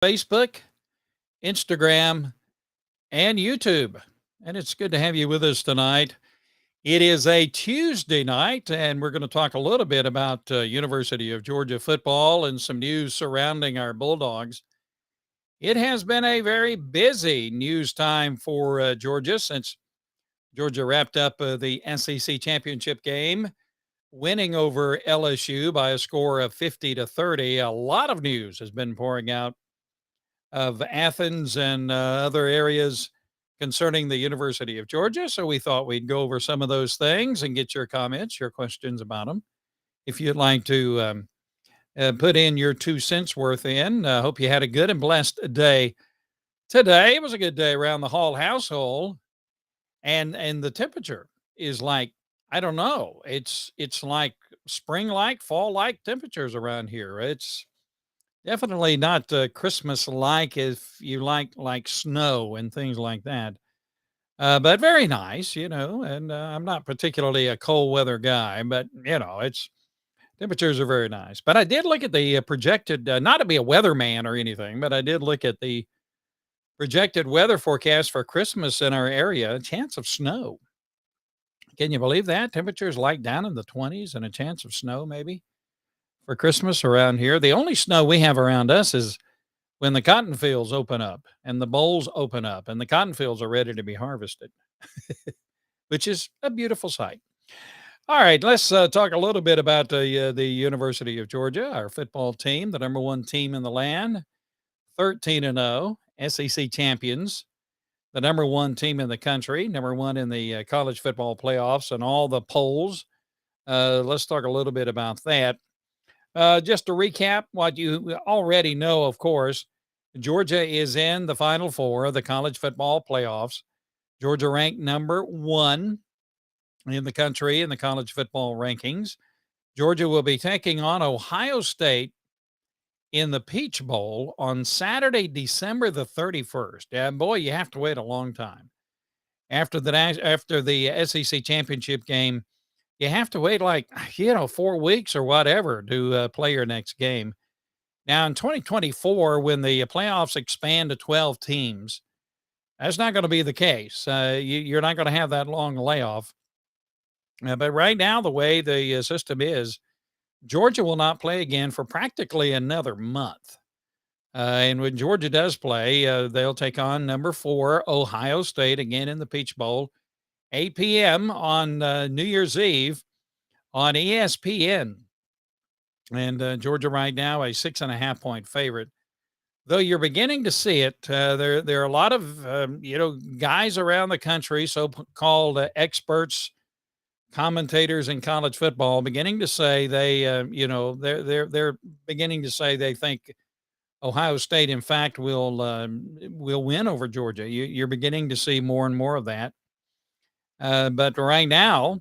Facebook, Instagram, and YouTube. And it's good to have you with us tonight. It is a Tuesday night, and we're going to talk a little bit about University of Georgia football and some news surrounding our Bulldogs. It has been a very busy news time for Georgia since Georgia wrapped up the SEC championship game, winning over LSU by a score of 50-30. A lot of news has been pouring out of Athens and other areas concerning the University of Georgia. So we thought we'd go over some of those things and get your comments, your questions about them. If you'd like to put in your 2 cents worth in, hope you had a good and blessed day today. It was a good day around the Hall household, and the temperature is like, I don't know, it's like spring like, fall like temperatures around here. It's definitely not Christmas like if you like snow and things like that. But very nice, and I'm not particularly a cold weather guy, but it's temperatures are very nice. But I did look at the projected, not to be a weatherman or anything, but I did look at the projected weather forecast for Christmas in our area. A chance of snow. Can you believe that? Temperatures like down in the 20s and a chance of snow maybe for Christmas around here. The only snow we have around us is when the cotton fields open up and the bowls open up and the cotton fields are ready to be harvested, which is a beautiful sight. All right, let's talk a little bit about the University of Georgia, our football team, the number one team in the land, 13-0, SEC champions, the number one team in the country, number one in the college football playoffs and all the polls. Let's talk a little bit about that. Just to recap what you already know, of course, Georgia is in the Final Four of the college football playoffs. Georgia ranked number one in the country in the college football rankings. Georgia will be taking on Ohio State in the Peach Bowl on Saturday, December the 31st. Yeah, boy, you have to wait a long time. After the SEC championship game, you have to wait 4 weeks or whatever to play your next game. Now, in 2024, when the playoffs expand to 12 teams, that's not going to be the case. You're not going to have that long layoff. But right now, the way the system is, Georgia will not play again for practically another month. And when Georgia does play, they'll take on number 4, Ohio State, again in the Peach Bowl, 8 p.m. on New Year's Eve on ESPN. And Georgia right now, a 6.5-point favorite. Though you're beginning to see it, there are a lot of guys around the country, so-called experts, commentators in college football, beginning to say they're beginning to say they think Ohio State, in fact, will win over Georgia. You're beginning to see more and more of that. But right now,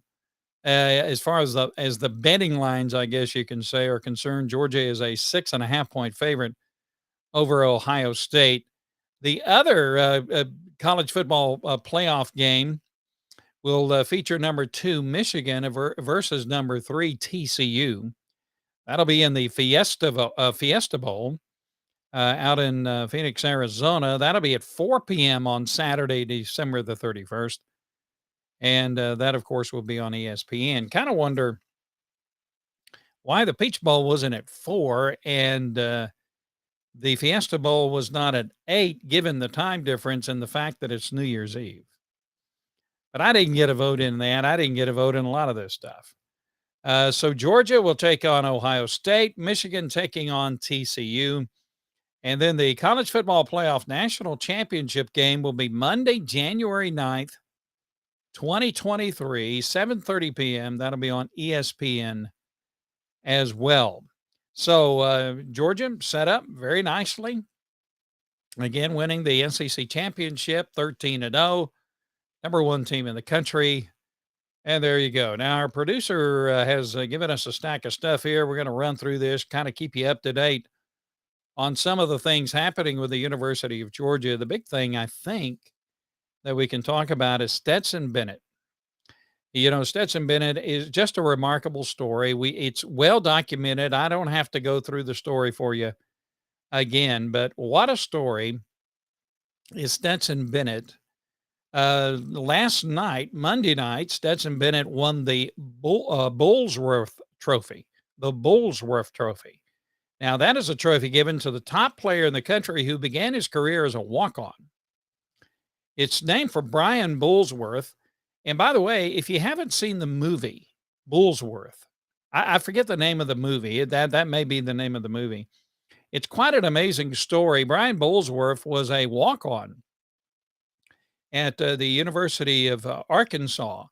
as far as the betting lines, I guess you can say, are concerned, Georgia is a 6.5-point favorite over Ohio State. The other college football playoff game will feature number 2 Michigan versus number 3 TCU. That'll be in the Fiesta Bowl out in Phoenix, Arizona. That'll be at 4 p.m. on Saturday, December the 31st. And that, of course, will be on ESPN. Kind of wonder why the Peach Bowl wasn't at 4 and the Fiesta Bowl was not at 8, given the time difference and the fact that it's New Year's Eve. But I didn't get a vote in that. I didn't get a vote in a lot of this stuff. So Georgia will take on Ohio State, Michigan taking on TCU. And then the College Football Playoff National Championship game will be Monday, January 9th, 2023, 7:30 p.m. That'll be on ESPN as well. So Georgia set up very nicely. Again, winning the SEC championship, 13-0, number one team in the country. And there you go. Now, our producer has given us a stack of stuff here. We're going to run through this, kind of keep you up to date on some of the things happening with the University of Georgia. The big thing, I think, that we can talk about is Stetson Bennett. Stetson Bennett is just a remarkable story. It's well documented. I don't have to go through the story for you. again. But what a story is Stetson Bennett. Last night, Monday night, Stetson Bennett won the Bullsworth Trophy. The Bullsworth Trophy. Now, that is a trophy given to the top player in the country who began his career as a walk on. It's named for Brian Bullsworth. And by the way, if you haven't seen the movie Bullsworth, I forget the name of the movie. That may be the name of the movie. It's quite an amazing story. Brian Bullsworth was a walk on at the University of Arkansas.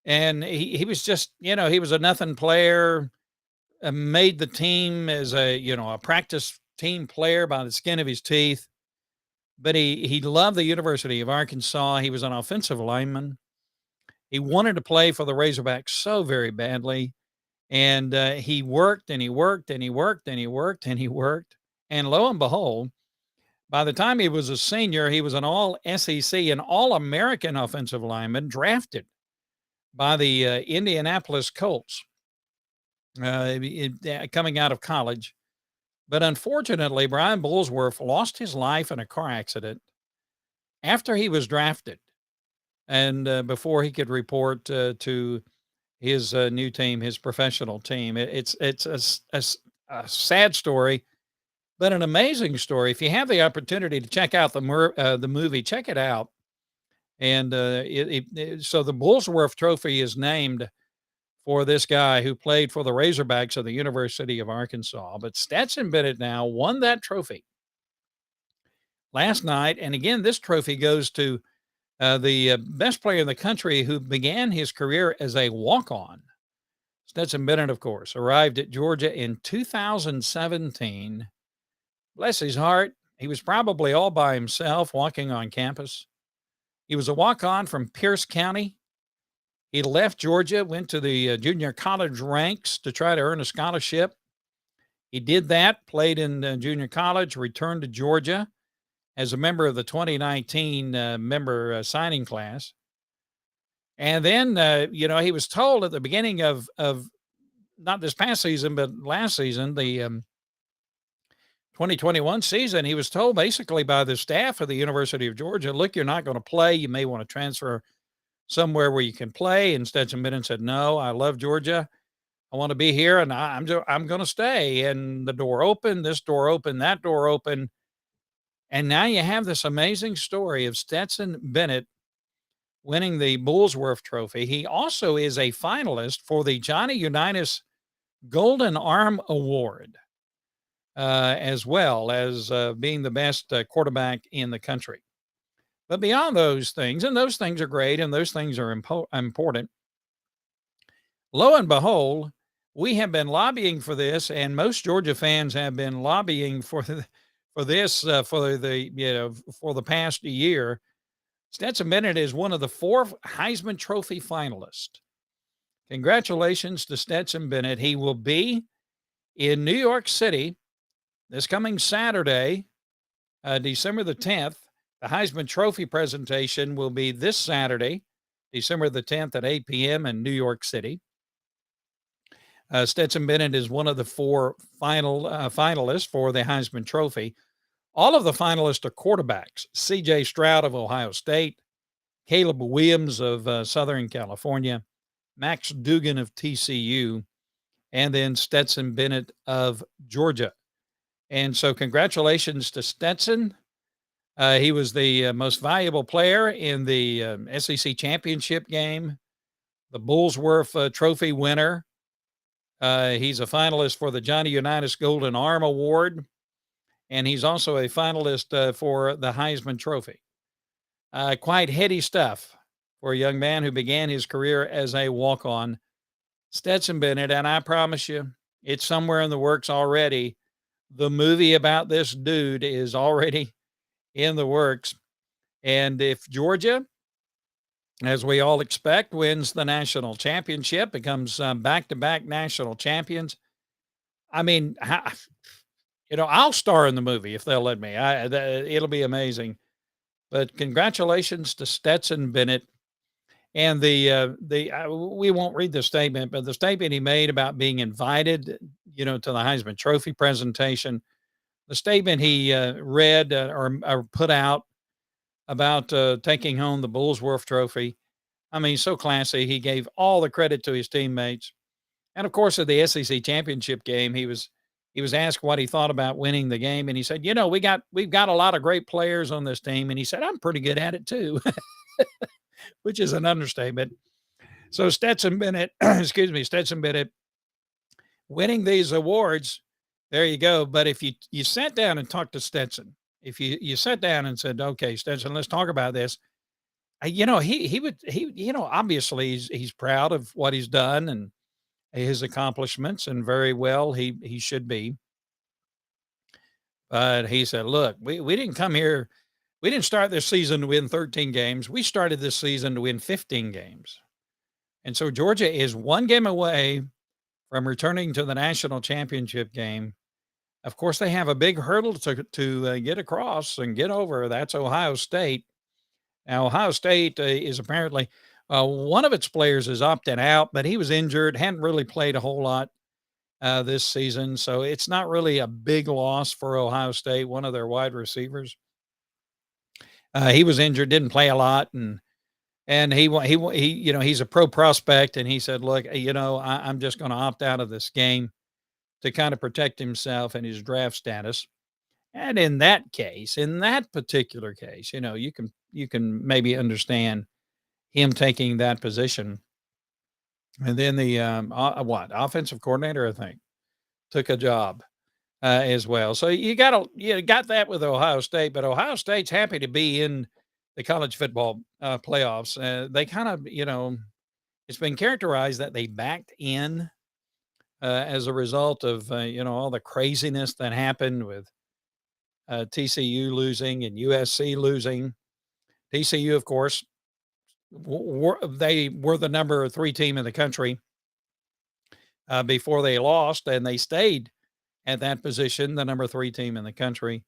And he was just, he was a nothing player, made the team as a practice team player by the skin of his teeth. But he loved the University of Arkansas. He was an offensive lineman. He wanted to play for the Razorbacks so very badly. And he worked and he worked and he worked and he worked and he worked. And lo and behold, by the time he was a senior, he was an all SEC and all American offensive lineman drafted by the Indianapolis Colts coming out of college. But unfortunately, Brian Bullsworth lost his life in a car accident after he was drafted and before he could report to his new team, his professional team. It's a sad story, but an amazing story. If you have the opportunity to check out the movie, check it out. And so the Bullsworth Trophy is named for this guy who played for the Razorbacks of the University of Arkansas. But Stetson Bennett now won that trophy last night. And again, this trophy goes to the best player in the country who began his career as a walk-on. Stetson Bennett, of course, arrived at Georgia in 2017. Bless his heart, he was probably all by himself walking on campus. He was a walk-on from Pierce County. He left Georgia, went to the junior college ranks to try to earn a scholarship. He did that, played in junior college, returned to Georgia as a member of the 2019 member signing class. And then, he was told at the beginning of not this past season, but last season, the 2021 season, he was told basically by the staff of the University of Georgia, look, you're not going to play. You may want to transfer somewhere where you can play. And Stetson Bennett said, no, I love Georgia. I want to be here and I'm going to stay. And the door opened, this door opened, that door opened. And now you have this amazing story of Stetson Bennett winning the Bullsworth Trophy. He also is a finalist for the Johnny Unitas Golden Arm Award, as well as being the best quarterback in the country. But beyond those things, and those things are great, and those things are important, lo and behold, we have been lobbying for this, and most Georgia fans have been lobbying for this for the past year. Stetson Bennett is one of the 4 Heisman Trophy finalists. Congratulations to Stetson Bennett. He will be in New York City this coming Saturday, December the 10th. The Heisman Trophy presentation will be this Saturday, December the 10th at 8 p.m. in New York City. Stetson Bennett is one of the 4 finalists for the Heisman Trophy. All of the finalists are quarterbacks. C.J. Stroud of Ohio State, Caleb Williams of Southern California, Max Duggan of TCU, and then Stetson Bennett of Georgia. And so congratulations to Stetson. He was the most valuable player in the SEC championship game, the Bullsworth Trophy winner. He's a finalist for the Johnny Unitas Golden Arm Award, and he's also a finalist for the Heisman Trophy. Quite heady stuff for a young man who began his career as a walk-on. Stetson Bennett, and I promise you, it's somewhere in the works already. The movie about this dude is already in the works. And if Georgia, as we all expect, wins the national championship, becomes back-to-back national champions, I mean, I'll star in the movie if they'll let me. It'll be amazing. But congratulations to Stetson Bennett. And we won't read the statement, but the statement he made about being invited, to the Heisman Trophy presentation the statement he read or put out about taking home the Bullsworth Trophy. I mean, so classy. He gave all the credit to his teammates, and of course, at the SEC championship game, he was asked what he thought about winning the game, and he said, "You know, we've got a lot of great players on this team," and he said, "I'm pretty good at it too," which is an understatement. So Stetson Bennett, excuse me, Stetson Bennett winning these awards, there you go. But if you sat down and talked to Stetson, if you sat down and said, "Okay, Stetson, let's talk about this," he would obviously he's proud of what he's done and his accomplishments, and very well he should be. But he said, "Look, we didn't come here. We didn't start this season to win 13 games. We started this season to win 15 games." And so Georgia is one game away from returning to the national championship game. Of course, they have a big hurdle to get across and get over. That's Ohio State. Now, Ohio State is apparently one of its players is opted out, but he was injured, hadn't really played a whole lot this season, so it's not really a big loss for Ohio State. One of their wide receivers, he was injured, didn't play a lot, and he's a pro prospect, and he said, "Look, I'm just going to opt out of this game to kind of protect himself and his draft status." And in that case, in that particular case, you can maybe understand him taking that position. And then the what offensive coordinator, I think, took a job as well. So you got that with Ohio State, but Ohio State's happy to be in the college football playoffs. They kind of, it's been characterized that they backed in as a result of all the craziness that happened with TCU losing and USC losing. TCU, of course, they were the number three team in the country before they lost, and they stayed at that position, the number three team in the country.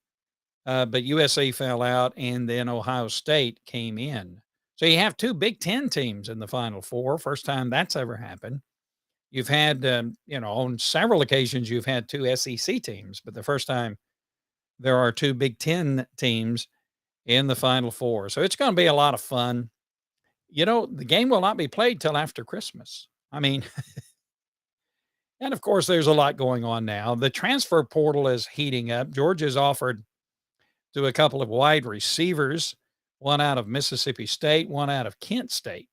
But USC fell out, and then Ohio State came in. So you have two Big Ten teams in the Final Four. First time that's ever happened. You've had, on several occasions, you've had two SEC teams, but the first time there are two Big Ten teams in the Final Four. So it's going to be a lot of fun. The game will not be played till after Christmas. I mean, and of course, there's a lot going on now. The transfer portal is heating up. Georgia's offered to a couple of wide receivers, one out of Mississippi State, one out of Kent State.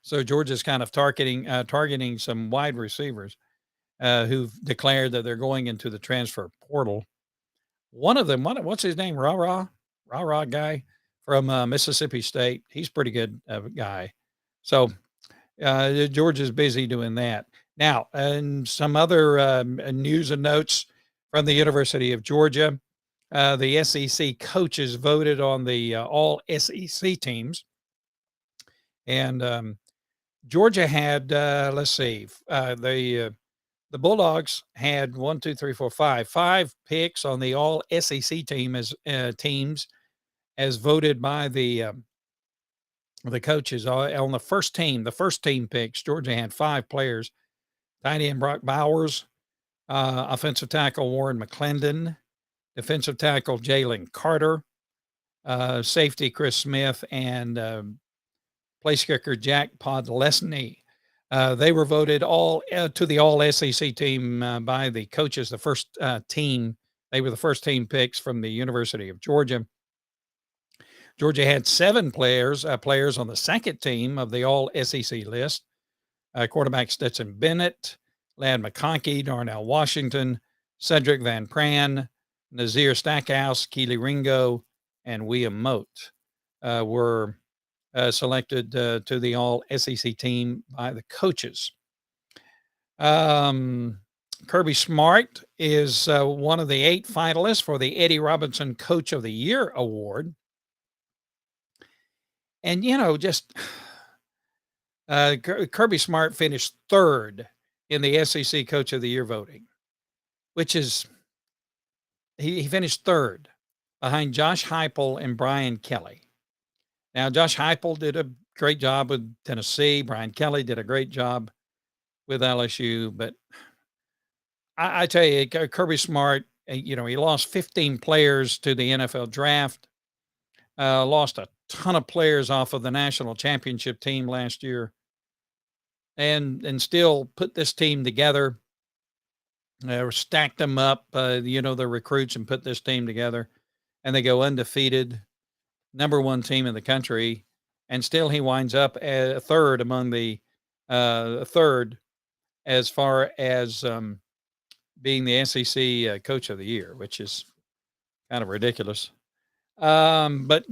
So Georgia's kind of targeting some wide receivers who've declared that they're going into the transfer portal. One of them, what's his name? Rah guy from Mississippi State. He's pretty good guy. So Georgia's busy doing that. Now, and some other news and notes from the University of Georgia. The SEC coaches voted on the all SEC teams. And Georgia had, let's see, the Bulldogs had one, two, three, four, five picks on the all SEC team as teams as voted by the coaches on the first team picks. Georgia had five players: tight end Brock Bowers, offensive tackle Warren McClendon, defensive tackle Jalen Carter, safety Chris Smith, and place kicker Jack Podlesny. They were voted all to the all SEC team by the coaches. The first team, they were the first team picks from the University of Georgia. Georgia had seven players on the second team of the all SEC list. Quarterback Stetson Bennett, Lad McConkey, Darnell Washington, Cedric Van Pran, Nazir Stackhouse, Keely Ringo, and William Moat were selected to the all SEC team by the coaches. Kirby Smart is one of the 8 finalists for the Eddie Robinson Coach of the Year Award. And, just Kirby Smart finished third in the SEC Coach of the Year voting, which is, he finished third behind Josh Heupel and Brian Kelly. Now, Josh Heupel did a great job with Tennessee. Brian Kelly did a great job with LSU. But I tell you, Kirby Smart, he lost 15 players to the NFL draft, lost a ton of players off of the national championship team last year, and still put this team together, stacked them up, the recruits, and put this team together, and they go undefeated, number one team in the country, and still he winds up a third among the third as far as being the SEC Coach of the Year, which is kind of ridiculous. But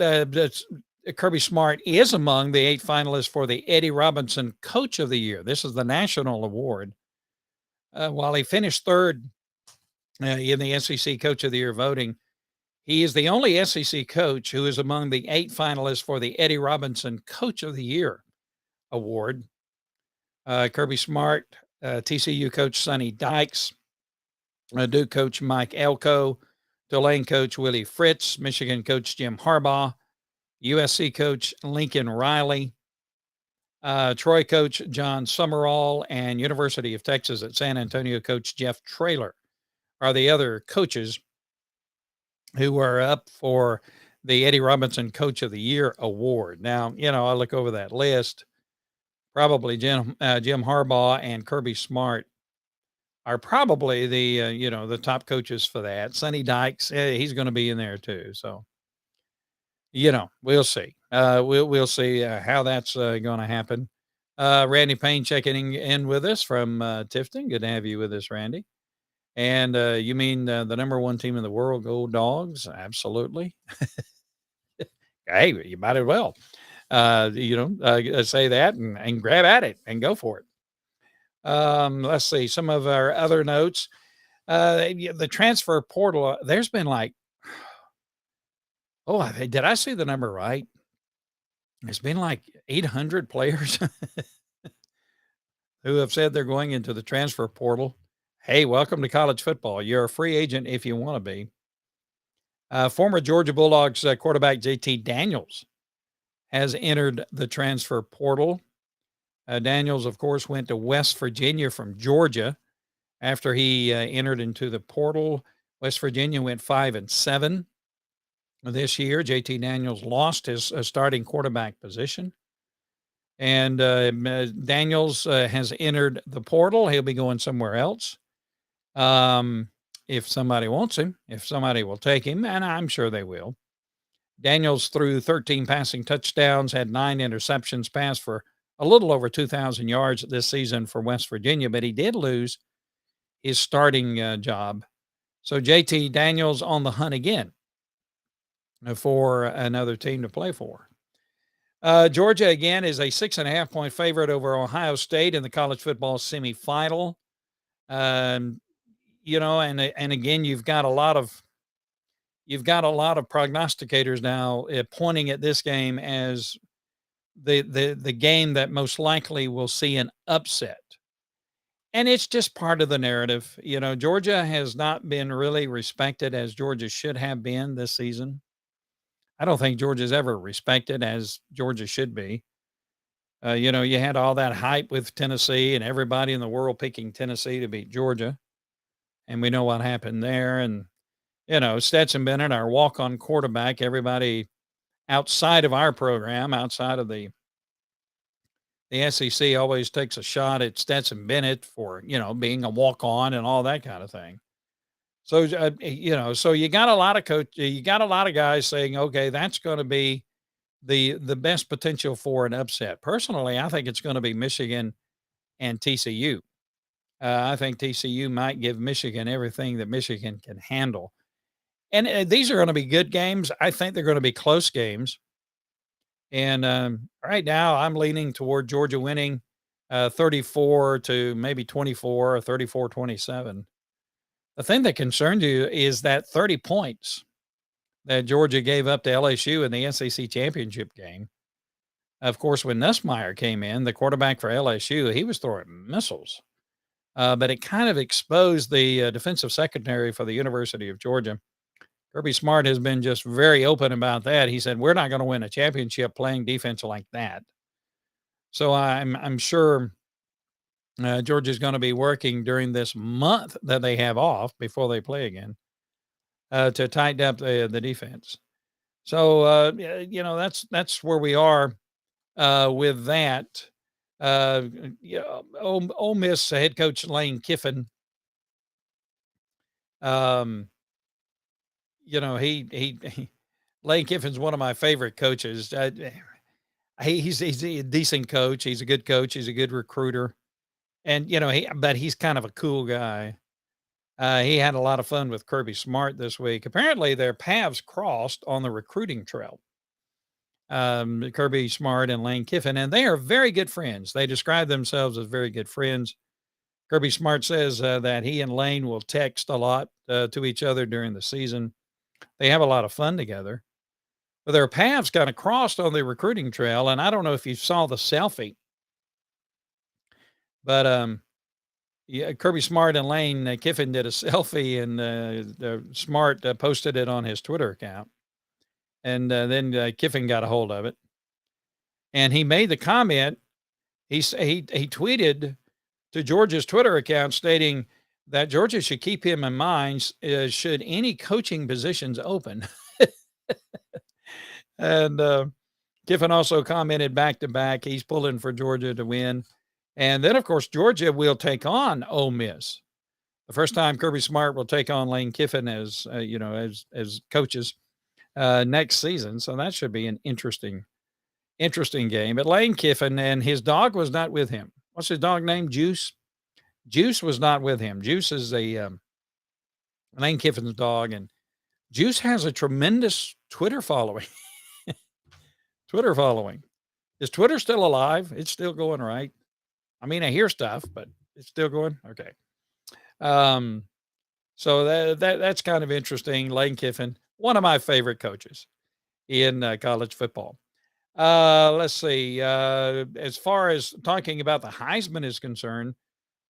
Kirby Smart is among the 8 finalists for the Eddie Robinson Coach of the Year. This is the national award. While he finished third in the SEC Coach of the Year voting, he is the only SEC coach who is among the 8 finalists for the Eddie Robinson Coach of the Year award. Kirby Smart, TCU coach Sonny Dykes, Duke coach Mike Elko, Tulane coach Willie Fritz, Michigan coach Jim Harbaugh, USC coach Lincoln Riley, Troy coach John Summerall, and University of Texas at San Antonio coach Jeff Traylor are the other coaches who are up for the Eddie Robinson Coach of the Year award. Now, I look over that list. Probably Jim Harbaugh and Kirby Smart are probably the top coaches for that. Sonny Dykes, he's going to be in there too. So, we'll see. We'll see how that's going to happen. Randy Payne checking in with us from Tifton. Good to have you with us, Randy. And you mean the number one team in the world, Go Dogs? Absolutely. Hey, you might as well, say that and grab at it and go for it. Let's see some of our other notes. The transfer portal, there's been did I see the number right? It's been like 800 players who have said they're going into the transfer portal. Hey, welcome to college football. You're a free agent if you want to be. Former Georgia Bulldogs quarterback JT Daniels has entered the transfer portal. Daniels, of course, went to West Virginia from Georgia after he entered into the portal. West Virginia went 5-7 this year. JT Daniels lost his starting quarterback position. And Daniels has entered the portal. He'll be going somewhere else. If somebody wants him, if somebody will take him, and I'm sure they will. Daniels threw 13 passing touchdowns, had 9 interceptions, passed for a little over 2,000 yards this season for West Virginia, but he did lose his starting job. So JT Daniels on the hunt again for another team to play for. Georgia, again, is a 6.5-point favorite over Ohio State in the college football semifinal. And again, you've got a lot of prognosticators now pointing at this game as the game that most likely will see an upset. And it's just part of the narrative. Georgia has not been really respected as Georgia should have been this season. I don't think Georgia's ever respected as Georgia should be. You had all that hype with Tennessee and everybody in the world picking Tennessee to beat Georgia. And we know what happened there. And, Stetson Bennett, our walk-on quarterback, everybody outside of our program, outside of the SEC always takes a shot at Stetson Bennett for, being a walk-on and all that kind of thing. So, so you got a lot of guys saying, okay, that's going to be the best potential for an upset. Personally, I think it's going to be Michigan and TCU. I think TCU might give Michigan everything that Michigan can handle. And these are going to be good games. I think they're going to be close games. And right now, I'm leaning toward Georgia winning 34 to maybe 24 or 34-27. The thing that concerns you is that 30 points that Georgia gave up to LSU in the SEC championship game. Of course, when Nussmeier came in, the quarterback for LSU, he was throwing missiles. But it kind of exposed the defensive secondary for the University of Georgia. Kirby Smart has been just very open about that. He said, we're not going to win a championship playing defense like that. So I'm sure Georgia's going to be working during this month that they have off before they play again to tighten up the defense. So, that's where we are with that. Uh, Ole Miss head coach Lane Kiffin, um, he Lane Kiffin's one of my favorite coaches. He's a decent coach. He's a good coach. He's a good recruiter, and but he's kind of a cool guy. He had a lot of fun with Kirby Smart this week. Apparently, their paths crossed on the recruiting trail. Kirby Smart and Lane Kiffin, and they are very good friends. They describe themselves as very good friends. Kirby Smart says that he and Lane will text a lot to each other during the season. They have a lot of fun together. But their paths kind of crossed on the recruiting trail, and I don't know if you saw the selfie, but yeah, Kirby Smart and Lane Kiffin did a selfie, and the Smart posted it on his Twitter account, and then Kiffin got a hold of it, and he made the comment. He tweeted to Georgia's Twitter account stating that Georgia should keep him in mind should any coaching positions open. And Kiffin also commented back to back, he's pulling for Georgia to win. And then, of course, Georgia will take on Ole Miss. The first time Kirby Smart will take on Lane Kiffin as as coaches next season. So that should be an interesting game. But Lane Kiffin and his dog was not with him. What's his dog name? Juice. Juice was not with him. Juice is a Lane Kiffin's dog, and Juice has a tremendous Twitter following. Twitter following. Is Twitter still alive? It's still going, right? I mean, I hear stuff, but it's still going. Okay. Um, so that's kind of interesting. Lane Kiffin, one of my favorite coaches in college football. Let's see. As far as talking about the Heisman is concerned,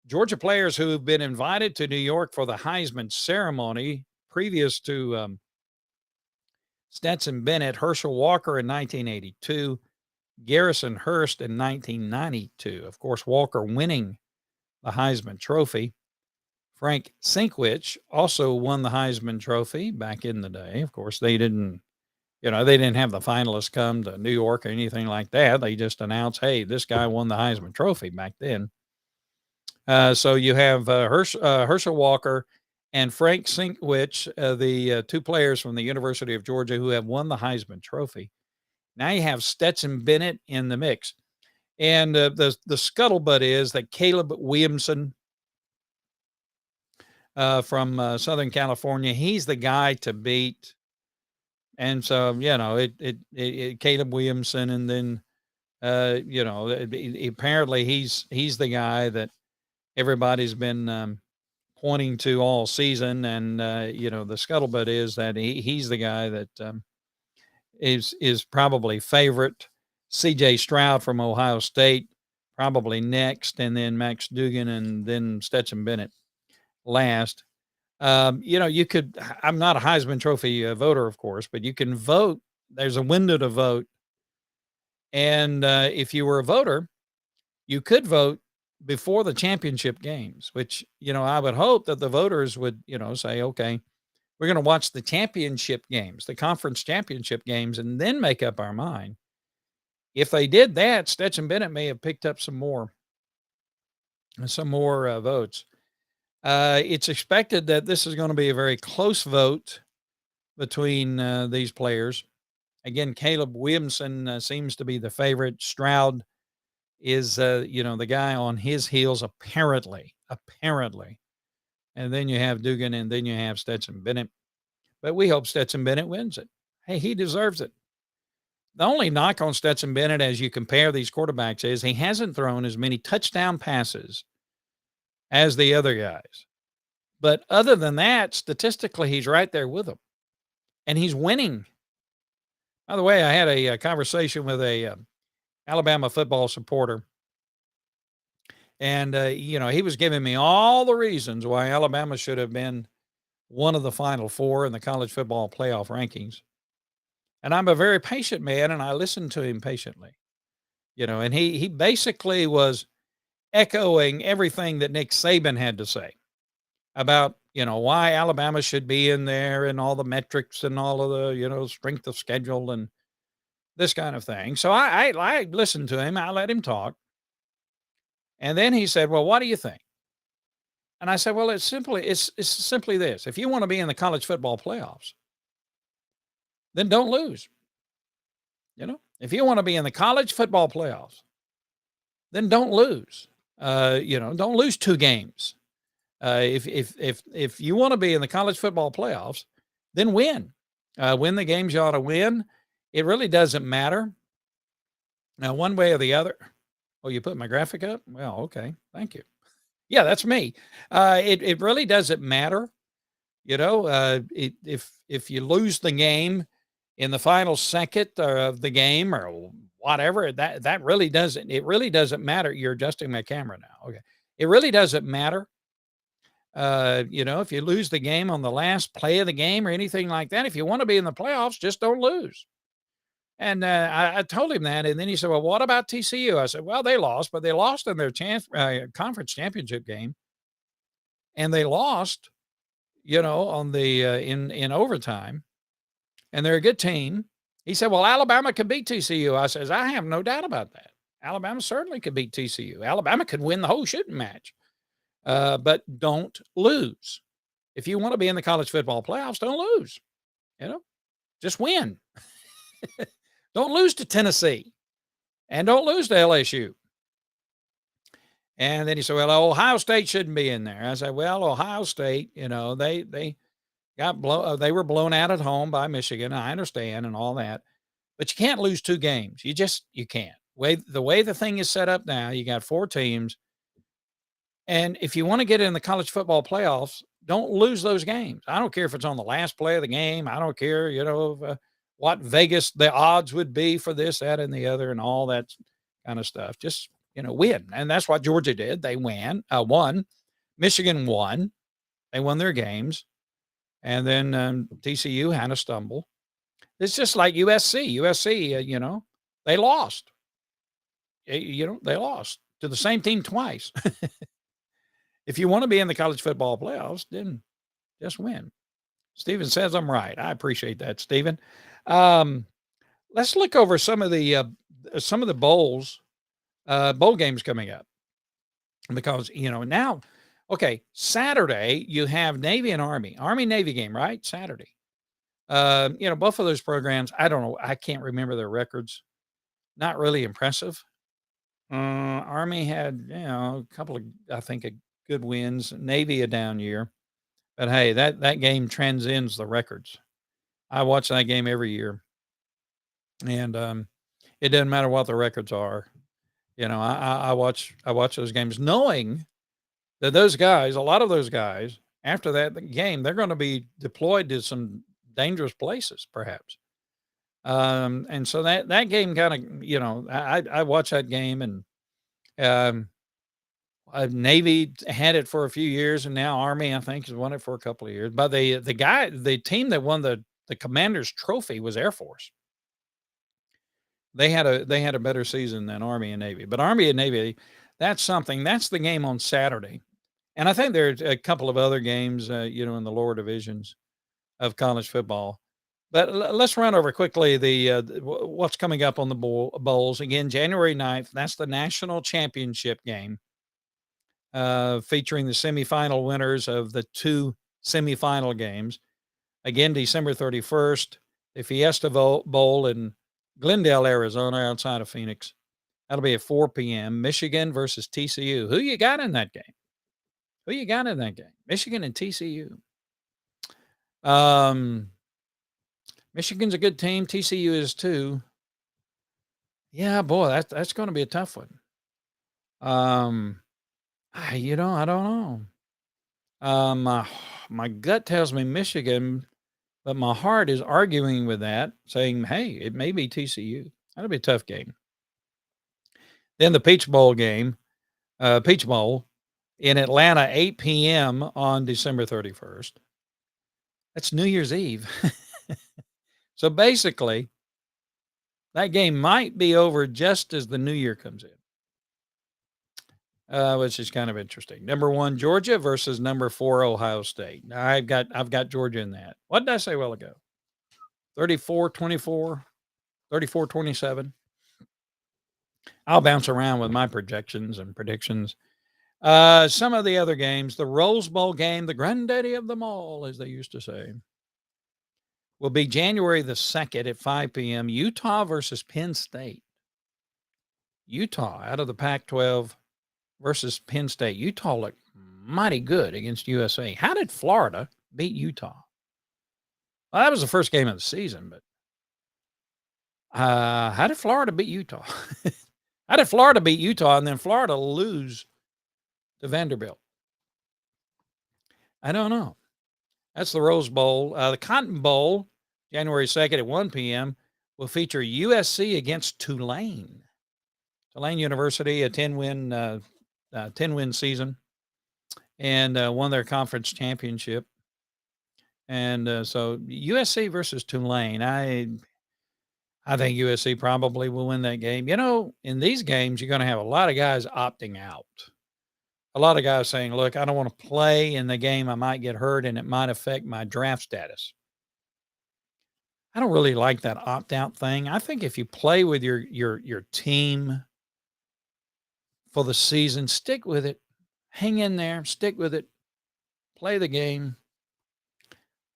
Georgia players who have been invited to New York for the Heisman ceremony previous to Stetson Bennett, Herschel Walker in 1982, Garrison Hurst in 1992. Of course, Walker winning the Heisman Trophy. Frank Sinkwich also won the Heisman Trophy back in the day. Of course, they didn't have the finalists come to New York or anything like that. They just announced, hey, this guy won the Heisman Trophy back then. So you have Herschel Walker and Frank Sinkwich, the two players from the University of Georgia who have won the Heisman Trophy. Now you have Stetson Bennett in the mix. And the scuttlebutt is that Caleb Williamson from Southern California, he's the guy to beat. And so, Caleb Williamson, and then, apparently he's the guy that everybody's been pointing to all season. And, the scuttlebutt is that he's the guy that is probably favorite. CJ Stroud from Ohio State, probably next, and then Max Duggan, and then Stetson Bennett last. You could, I'm not a Heisman Trophy voter, of course, but you can vote. There's a window to vote. And if you were a voter, you could vote before the championship games, which, I would hope that the voters would, say, okay, we're going to watch the championship games, the conference championship games, and then make up our mind. If they did that, Stetson Bennett may have picked up some more votes. It's expected that this is going to be a very close vote between these players. Again, Caleb Williamson seems to be the favorite. Stroud is, the guy on his heels, apparently. And then you have Duggan, and then you have Stetson Bennett. But we hope Stetson Bennett wins it. Hey, he deserves it. The only knock on Stetson Bennett as you compare these quarterbacks is he hasn't thrown as many touchdown passes as the other guys. But other than that, statistically, he's right there with them. And he's winning. By the way, I had a conversation with a Alabama football supporter. And, he was giving me all the reasons why Alabama should have been one of the Final Four in the college football playoff rankings. And I'm a very patient man, and I listened to him patiently. And he basically was echoing everything that Nick Saban had to say about, why Alabama should be in there and all the metrics and all of the, strength of schedule and this kind of thing. So I listened to him. I let him talk. And then he said, "Well, what do you think?" And I said, "Well, it's simply this. If you want to be in the college football playoffs, then don't lose. If you want to be in the college football playoffs, then don't lose. Don't lose 2 games. If you want to be in the college football playoffs, then win. Win the games you ought to win. It really doesn't matter. Now, one way or the other. Oh, you put my graphic up? Well, okay. Thank you. Yeah, that's me. It really doesn't matter. If you lose the game in the final second of the game or whatever, that really doesn't. It really doesn't matter. You're adjusting my camera now. Okay. It really doesn't matter. If you lose the game on the last play of the game or anything like that, if you want to be in the playoffs, just don't lose. And I told him that, and then he said, "Well, what about TCU?" I said, "Well, they lost, but they lost in their conference championship game, and they lost, on the in overtime, and they're a good team." He said, "Well, Alabama could beat TCU." I says, "I have no doubt about that. Alabama certainly could beat TCU. Alabama could win the whole shooting match, but don't lose. If you want to be in the college football playoffs, don't lose. Just win." Don't lose to Tennessee and don't lose to LSU. And then he said, "Well, Ohio State shouldn't be in there." I said, "Well, Ohio State, they they were blown out at home by Michigan. I understand and all that, but you can't lose 2 games. You can't. The way the thing is set up now, you got 4 teams. And if you want to get in the college football playoffs, don't lose those games. I don't care if it's on the last play of the game. I don't care, what Vegas, the odds would be for this, that, and the other, and all that kind of stuff. Just, win. And that's what Georgia did. They won. Michigan won. They won their games. And then TCU had a stumble. It's just like USC. USC, they lost. They lost to the same team twice. If you want to be in the college football playoffs, then just win. Steven says I'm right. I appreciate that, Steven. Let's look over some of the bowl games coming up, because now, okay, Saturday you have Navy and Army Navy game, right? Saturday. Both of those programs, I don't know, I can't remember their records. Not really impressive. Army had a couple of, I think, good wins. Navy a down year, but hey, that game transcends the records. I watch that game every year, and it doesn't matter what the records are. I watch those games, knowing that those guys, a lot of those guys, after that game, they're going to be deployed to some dangerous places, perhaps. And so that game kind of, I watched that game, and um, Navy had it for a few years, and now Army, I think, has won it for a couple of years. But the team that won the Commander's Trophy was Air Force. They had a better season than Army and Navy. But Army and Navy, that's something. That's the game on Saturday. And I think there's a couple of other games, in the lower divisions of college football. But let's run over quickly what's coming up on the bowls. Again, January 9th, that's the national championship game, featuring the semifinal winners of the 2 semifinal games. Again, December 31st, the Fiesta Bowl in Glendale, Arizona, outside of Phoenix. That'll be at 4 p.m. Michigan versus TCU. Who you got in that game? Michigan and TCU. Michigan's a good team. TCU is too. Yeah, boy, that's going to be a tough one. I don't know. My gut tells me Michigan, but my heart is arguing with that, saying, "Hey, it may be TCU." That'll be a tough game. Then the Peach Bowl in Atlanta, 8 p.m. on December 31st. That's New Year's Eve. So basically, that game might be over just as the new year comes in. which is kind of interesting. Number 1, Georgia versus number 4, Ohio State. Now, I've got Georgia in that. What did I say a while ago? 34-24, 34-27. I'll bounce around with my projections and predictions. Some of the other games, the Rose Bowl game, the granddaddy of them all, as they used to say, will be January the 2nd at 5 p.m. Utah versus Penn State. Utah out of the Pac-12 versus Penn State. Utah looked mighty good against USA. How did Florida beat Utah? Well, that was the first game of the season, but how did Florida beat Utah? How did Florida beat Utah and then Florida lose to Vanderbilt? I don't know. That's the Rose Bowl. The Cotton Bowl, January 2nd at 1 p.m., will feature USC against Tulane. Tulane University, a 10-win season, and won their conference championship. And so USC versus Tulane, I think USC probably will win that game. You know, in these games, you're going to have a lot of guys opting out. A lot of guys saying, look, I don't want to play in the game. I might get hurt and it might affect my draft status. I don't really like that opt out thing. I think if you play with your team for the season, stick with it, hang in there, stick with it, play the game.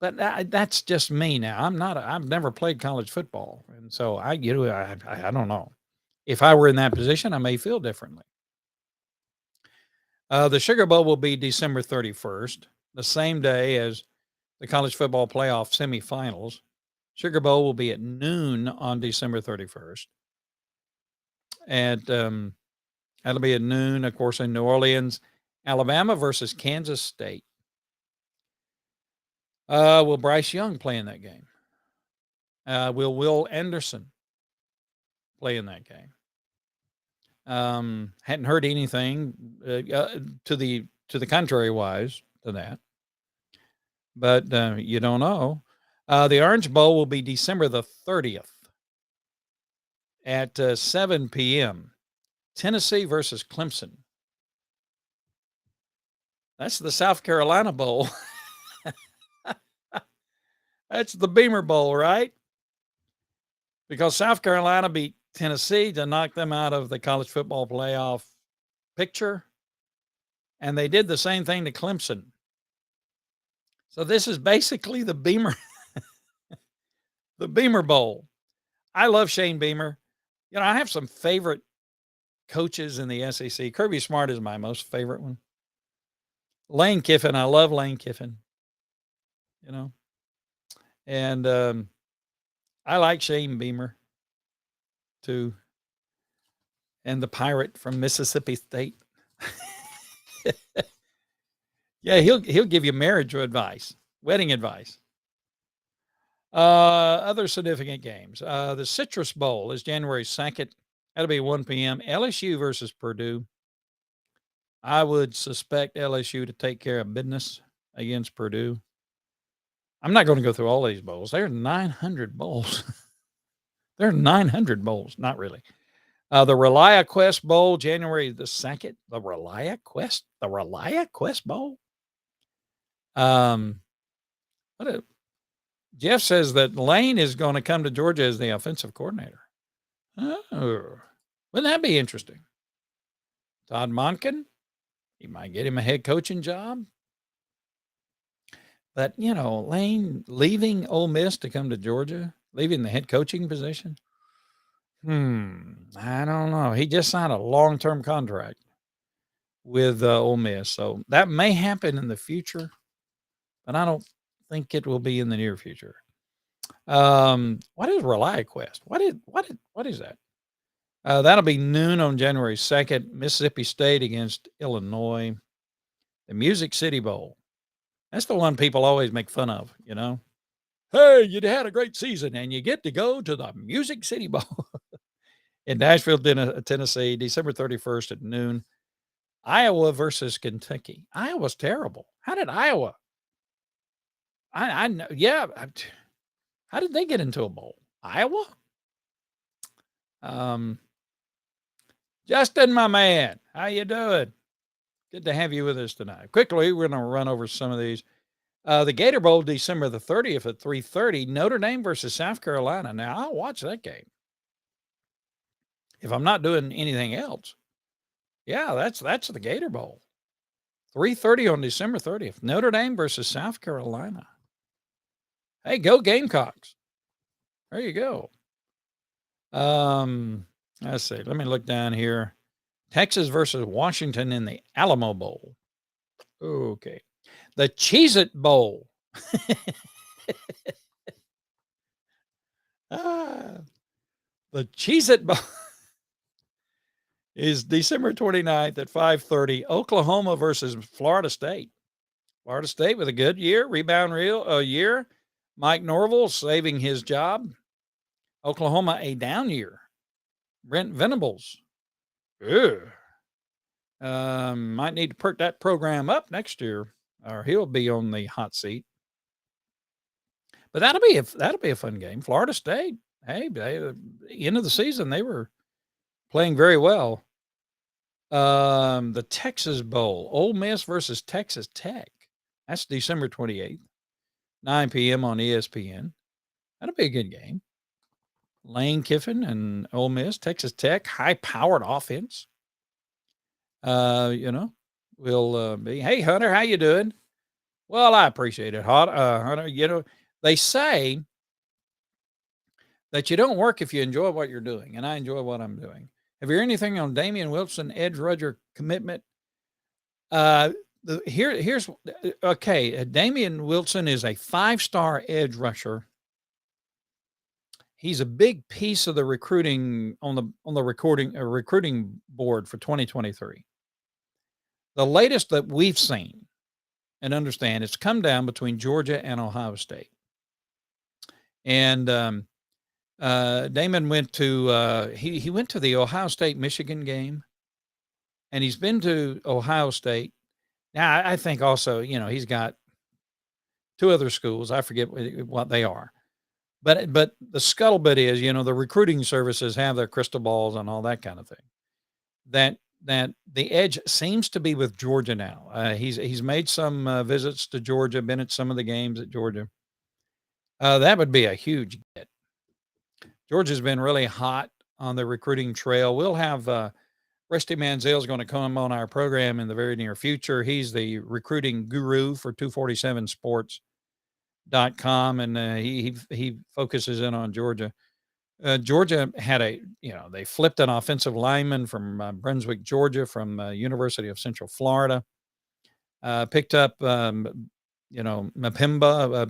But that's just me now. I've never played college football. And so I don't know. If I were in that position, I may feel differently. The Sugar Bowl will be December 31st, the same day as the college football playoff semifinals. Sugar Bowl will be at noon on December 31st. And that'll be at noon, of course, in New Orleans. Alabama versus Kansas State. Will Bryce Young play in that game? Will Will Anderson play in that game? Hadn't heard anything to the contrary wise to that, but you don't know. The Orange Bowl will be December the 30th at 7 p.m. Tennessee versus Clemson. That's the South Carolina Bowl. That's the Beamer Bowl, right? Because South Carolina beat Tennessee to knock them out of the college football playoff picture. And they did the same thing to Clemson. So this is basically the Beamer, the Beamer Bowl. I love Shane Beamer. You know, I have some favorite coaches in the SEC. Kirby Smart is my most favorite one. Lane Kiffin. I love Lane Kiffin, you know. And I like Shane Beamer too. And the pirate from Mississippi State. Yeah, he'll give you marriage advice, wedding advice. Other significant games. The Citrus Bowl is January 2nd. That'll be 1 p.m. LSU versus Purdue. I would suspect LSU to take care of business against Purdue. I'm not going to go through all these bowls. There are 900 bowls. There are 900 bowls. Not really. The Relia Quest Bowl, January the 2nd. The Relia Quest Bowl. Jeff says that Lane is going to come to Georgia as the offensive coordinator. Oh, wouldn't that be interesting? Todd Monken, he might get him a head coaching job. But, you know, Lane leaving Ole Miss to come to Georgia, leaving the head coaching position. I don't know. He just signed a long-term contract with Ole Miss. So that may happen in the future, but I don't think it will be in the near future. What is Relia Quest? What is that? That'll be noon on January 2nd, Mississippi State against Illinois. The Music City Bowl. That's the one people always make fun of, you know. Hey, you had a great season and you get to go to the Music City Bowl in Nashville, Tennessee, December 31st at noon. Iowa versus Kentucky. Iowa's terrible. How did Iowa? I know. Yeah. How did they get into a bowl? Iowa? Justin, my man, how you doing? Good to have you with us tonight. Quickly, we're going to run over some of these. The Gator Bowl, December the 30th at 3:30. Notre Dame versus South Carolina. Now, I'll watch that game if I'm not doing anything else. Yeah, that's the Gator Bowl. 3:30 on December 30th. Notre Dame versus South Carolina. Hey, go Gamecocks. There you go. Let's see. Let me look down here. Texas versus Washington in the Alamo Bowl. Okay. The Cheez-It Bowl. The Cheez-It Bowl is December 29th at 5:30. Oklahoma versus Florida State. Florida State with a good year, rebound year. Mike Norvell saving his job. Oklahoma a down year. Brent Venables. Might need to perk that program up next year, or he'll be on the hot seat. But that'll be a fun game. Florida State. Hey, end of the season they were playing very well. The Texas Bowl, Ole Miss versus Texas Tech. That's December 28th, 9 p.m. on ESPN. That'll be a good game. Lane Kiffin and Ole Miss, Texas Tech, high-powered offense. Will be. Hey, Hunter, how you doing? Well, I appreciate it, Hunter. They say that you don't work if you enjoy what you're doing, and I enjoy what I'm doing. Have you heard anything on Damian Wilson edge rusher commitment? Here's okay. Damian Wilson is a 5-star edge rusher. He's a big piece of the recruiting on the recruiting board for 2023. The latest that we've seen and understand, it's come down between Georgia and Ohio State. And Damon went to he went to the Ohio State Michigan game, and he's been to Ohio State. Now I think also he's got 2 other schools. I forget what they are, but the scuttlebutt is the recruiting services have their crystal balls and all that kind of thing. That the edge seems to be with Georgia now. He's made some visits to Georgia, been at some of the games at Georgia. That would be a huge get. Georgia's been really hot on the recruiting trail. We'll have Rusty Manziel is going to come on our program in the very near future. He's the recruiting guru for 247sports.com, and he focuses in on Georgia. Georgia had they flipped an offensive lineman from Brunswick, Georgia, from University of Central Florida. Picked up, Mapimba,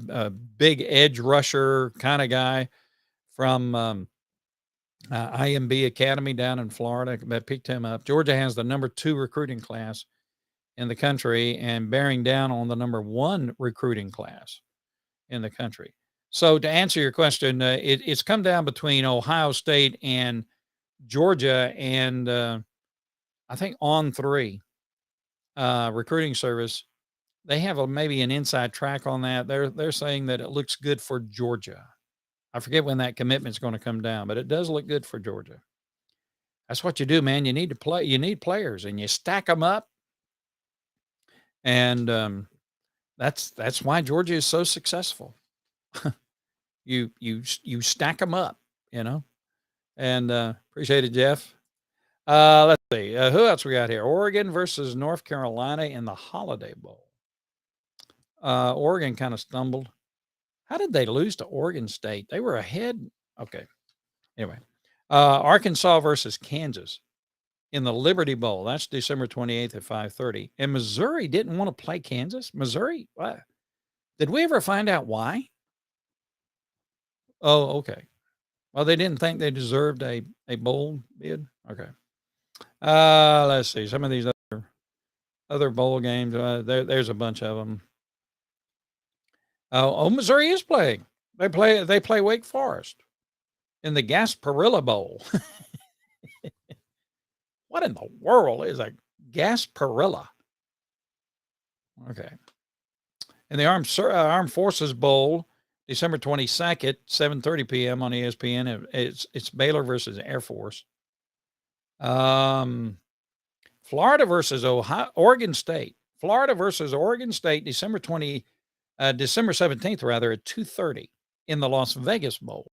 a big edge rusher kind of guy from IMB Academy down in Florida. That picked him up. Georgia has the number 2 recruiting class in the country and bearing down on the number 1 recruiting class in the country. So to answer your question, it's come down between Ohio State and Georgia, and I think On3 recruiting service, they have maybe an inside track on that. They're saying that it looks good for Georgia. I forget when that commitment's going to come down, but it does look good for Georgia. That's what you do, man. You need to play. You need players, and you stack them up, and that's why Georgia is so successful. You stack them up, and appreciate it, Jeff. Let's see. Who else we got here? Oregon versus North Carolina in the Holiday Bowl. Oregon kind of stumbled. How did they lose to Oregon State? They were ahead. Okay. Anyway, Arkansas versus Kansas in the Liberty Bowl. That's December 28th at 5:30. And Missouri didn't want to play Kansas. Missouri, what? Did we ever find out why? Oh, okay. Well, they didn't think they deserved a bowl bid. Okay. Let's see some of these other bowl games. There's a bunch of them. Missouri is playing. They play Wake Forest in the Gasparilla Bowl. What in the world is a Gasparilla? Okay. In the Armed Forces Bowl, December 22nd, 7:30 p.m. on ESPN. It's Baylor versus Air Force. Florida Florida versus Oregon State. Florida versus Oregon State, December 17th, rather, at 2:30 in the Las Vegas Bowl.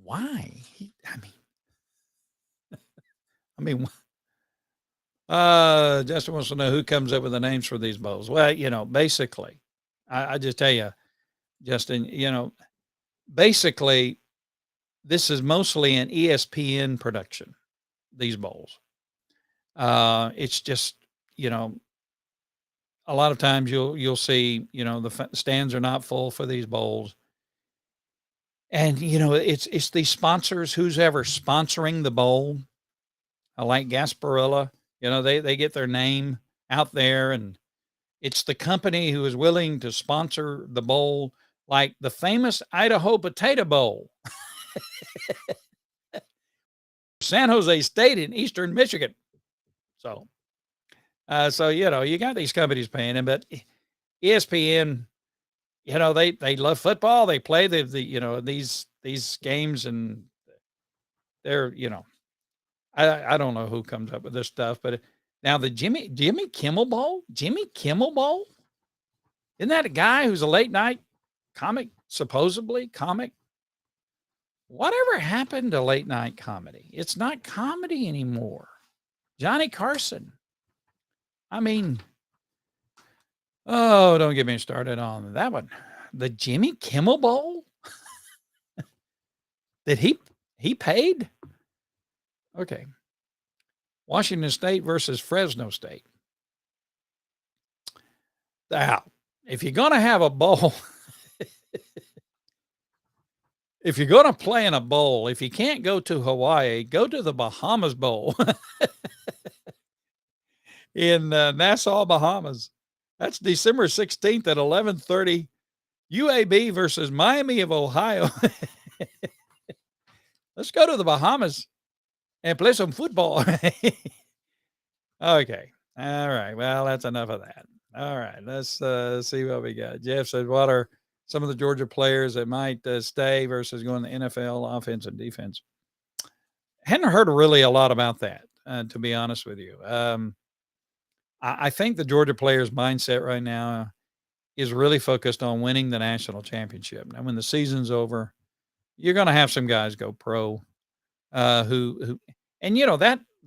Why? I mean, Justin wants to know who comes up with the names for these bowls. Well, basically, I just tell you, Justin, basically, this is mostly an ESPN production, these bowls. It's just, you know, a lot of times you'll see, the stands are not full for these bowls. And it's these sponsors, who's ever sponsoring the bowl. I like Gasparilla, they get their name out there, and it's the company who is willing to sponsor the bowl, like the famous Idaho Potato Bowl, San Jose State in Eastern Michigan. So you got these companies paying them, but ESPN, they love football. They play these games, and they're I don't know who comes up with this stuff, but now the Jimmy Kimmel Bowl, Jimmy Kimmel Bowl, isn't that a guy who's a late night comic, supposedly comic? Whatever happened to late night comedy? It's not comedy anymore. Johnny Carson. I mean, oh, don't get me started on that one. The Jimmy Kimmel Bowl? Did he paid? Okay. Washington State versus Fresno State. Now, if you're going to have a bowl, if you're going to play in a bowl, if you can't go to Hawaii, go to the Bahamas Bowl in Nassau, Bahamas. That's December 16th at 11:30. UAB versus Miami of Ohio. Let's go to the Bahamas and play some football. Okay. All right. Well, that's enough of that. All right. Let's see what we got. Jeff said, what are some of the Georgia players that might stay versus going to NFL offense and defense? Hadn't heard really a lot about that, to be honest with you. I think the Georgia players' mindset right now is really focused on winning the national championship. Now, when the season's over, you're going to have some guys go pro, who, and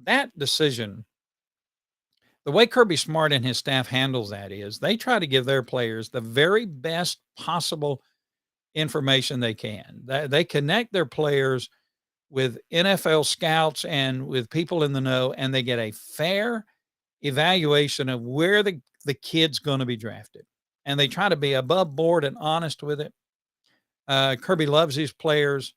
that decision, the way Kirby Smart and his staff handles that is they try to give their players the very best possible information they can. They connect their players with NFL scouts and with people in the know, and they get a fair evaluation of where the kid's going to be drafted. And they try to be above board and honest with it. Kirby loves his players.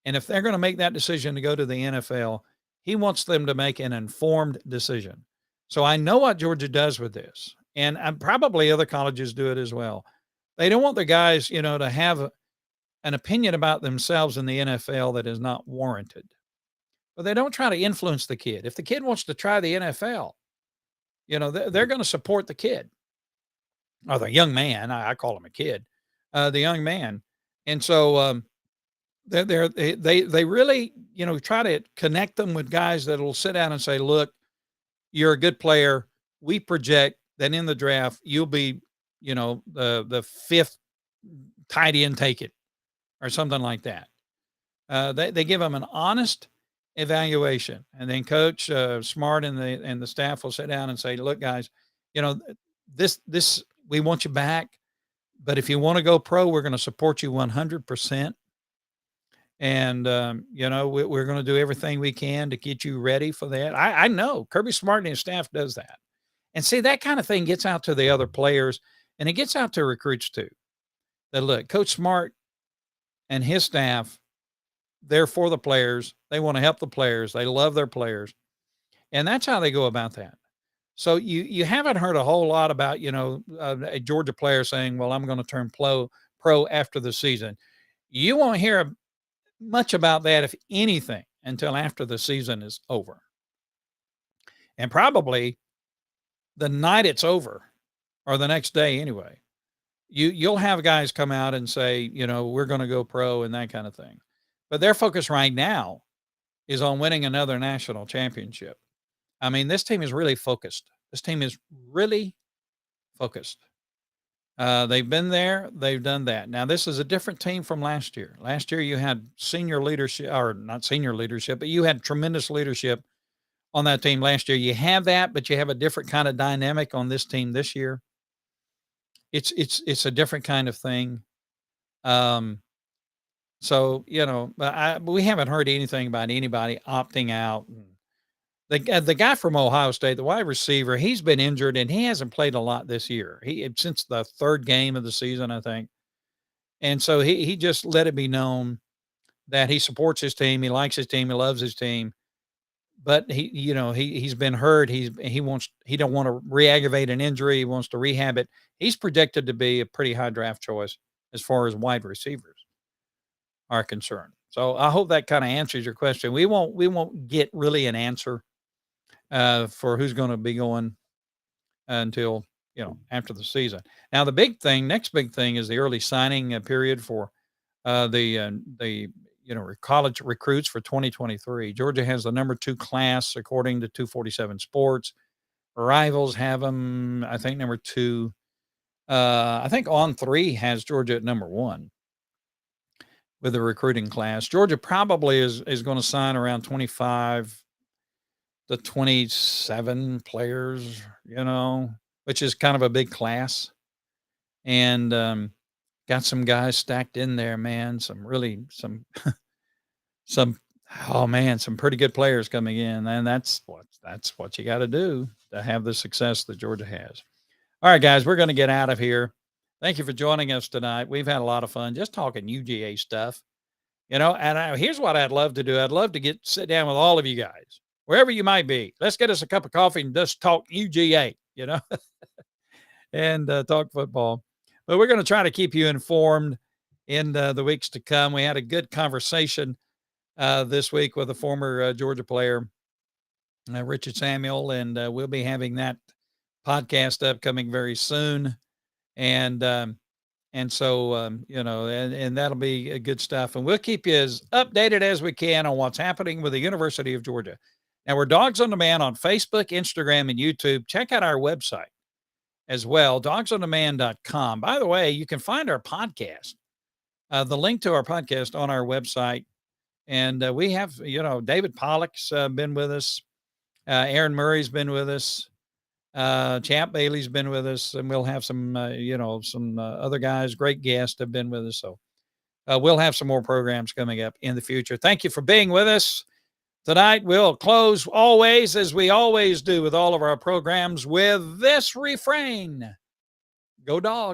And if they're going to make that decision to go to the NFL, he wants them to make an informed decision. So I know what Georgia does with this, and probably other colleges do it as well. They don't want the guys, to have an opinion about themselves in the NFL that is not warranted. But they don't try to influence the kid. If the kid wants to try the NFL, they're going to support the kid, or the young man. I call him a kid, the young man. And so they really, try to connect them with guys that will sit down and say, look, you're a good player. We project that in the draft, you'll be, the fifth tight end, take it, or something like that. They give them an honest evaluation, and then Coach Smart and the staff will sit down and say, look, guys, this we want you back, but if you want to go pro, we're going to support you 100%. And, we're going to do everything we can to get you ready for that. I know Kirby Smart and his staff does that. And see, that kind of thing gets out to the other players, and it gets out to recruits too. That look, Coach Smart and his staff, they're for the players. They want to help the players. They love their players. And that's how they go about that. So you haven't heard a whole lot about, a Georgia player saying, well, I'm going to turn pro after the season. You won't hear much about that, if anything, until after the season is over. and probably the night it's over or the next day anyway. You'll have guys come out and say, we're going to go pro and that kind of thing. But their focus right now is on winning another national championship. I mean, this team is really focused. This team is really focused. They've been there, they've done that. Now, this is a different team from last year. Last year, you had senior leadership, or not senior leadership, but you had tremendous leadership on that team last year. You have that, but you have a different kind of dynamic on this team this year. It's a different kind of thing. Um, so we haven't heard anything about anybody opting out. The guy from Ohio State, the wide receiver, he's been injured and he hasn't played a lot this year. Since the third game of the season, I think. And so he just let it be known that he supports his team, he likes his team, he loves his team. But he's been hurt. He don't want to re-aggravate an injury. He wants to rehab it. He's projected to be a pretty high draft choice as far as wide receivers are concerned. So I hope that kind of answers your question. We won't get really an answer for who's going to be going until after the season. Now the next big thing is the early signing period for the college recruits for 2023. Georgia has the number 2 class according to 247 Sports. Rivals have them, I think, number 2. I think On3 has Georgia at number 1 with the recruiting class. Georgia probably is going to sign around 25 to 27 players, which is kind of a big class. And got some guys stacked in there, man. Some some pretty good players coming in. And that's what you got to do to have the success that Georgia has. All right, guys, we're going to get out of here. Thank you for joining us tonight. We've had a lot of fun just talking UGA stuff, and here's what I'd love to do. I'd love to sit down with all of you guys, wherever you might be. Let's get us a cup of coffee and just talk UGA, and talk football. But we're going to try to keep you informed in the weeks to come. We had a good conversation this week with a former Georgia player, Richard Samuel, and we'll be having that podcast upcoming very soon. And so, and that'll be good stuff. And we'll keep you as updated as we can on what's happening with the University of Georgia. Now, we're Dogs on Demand on Facebook, Instagram, and YouTube. Check out our website as well, dogsondemand.com. By the way, you can find our podcast, the link to our podcast on our website. And we have, David Pollock's been with us. Aaron Murray's been with us. Champ Bailey's been with us, and we'll have some other guys, great guests have been with us. So we'll have some more programs coming up in the future. Thank you for being with us tonight. We'll close always, as we always do with all of our programs, with this refrain: Go Dogs.